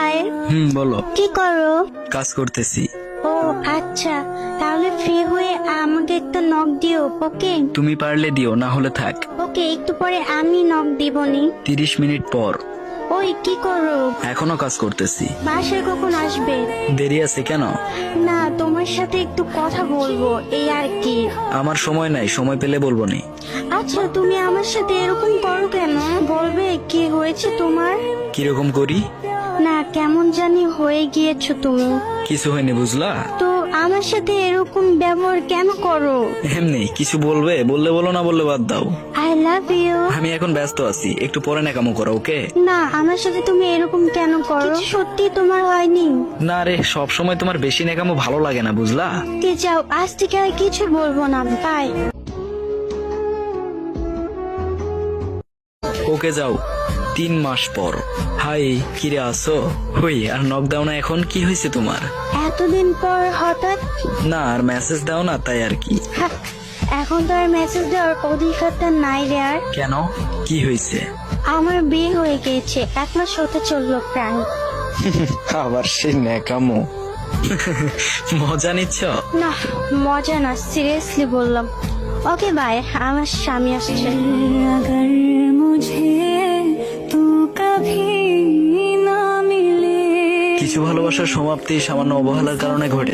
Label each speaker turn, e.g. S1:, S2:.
S1: পায়েল।
S2: বলো।
S1: কি করো?
S2: কাজ করতেছি।
S1: ও আচ্ছা, তাহলে ফ্রি হয়ে আমাকে একটা নক দিও। ওকে
S2: তুমি পারলে দিও, না হলে থাক।
S1: ওকে, একটু পরে আমি নক দিবনি।
S2: 30 মিনিট পর।
S1: ওই কি করো?
S2: এখনো কাজ করতেছি।
S1: বাসায় কখন আসবে?
S2: দেরি আছে কেন?
S1: না, তোমার সাথে একটু কথা বলবো, এই আর কি।
S2: আমার সময় নাই, সময় পেলে বলবো নি।
S1: আচ্ছা, তুমি আমার সাথে এরকম করো কেন? বলবে কি হয়েছে তোমার?
S2: কিরকম করি?
S1: না, কেমন জানি হয়ে গিয়েছো তুমি।
S2: কিছু হয়নি বুঝলা।
S1: তো আমার সাথে এরকম ব্যবহার কেন করো?
S2: এমনি কিছু বলবে, বললে বলো, না বললে বাদ দাও।
S1: I love you.
S2: আমি এখন ব্যস্ত আছি, একটু পরে নাকামো করো, ওকে?
S1: না, আমার সাথে তুমি এরকম কেন করো? কিছু সত্যি তোমার হয়নি?
S2: না রে, সব সময় তোমার বেশি নাকামো ভালো লাগে না বুঝলা।
S1: কে যাও, আজ থেকে আর কিছু বলবো না। বাই।
S2: ওকে যাও। 3 মাস পর। হাই, কিরে আসো? হই আর নক দাও না এখন, কি হয়েছে তোমার?
S1: এতদিন পর হঠাৎ?
S2: না, আর মেসেজ দাও না তাই আর কি।
S1: হা, এখন তো আর মেসেজ দেওয়ার অধিকারটা নাই রে আর।
S2: কেন, কি হয়েছে?
S1: আমার বিয়ে হয়ে গিয়েছে, 1 মাস হতে চললো প্রায়।
S2: আবার সেই ন্যাকামো। মজা নিচ্ছ?
S1: না, মজা না, সিরিয়াসলি বললাম। ওকে বাই, আমার স্বামী আসছে।
S3: अगर मुझे तू कभी ना मिले।
S2: কিছু ভালোবাসার সমাপ্তি সামান্য অবহেলার কারণে ঘটে।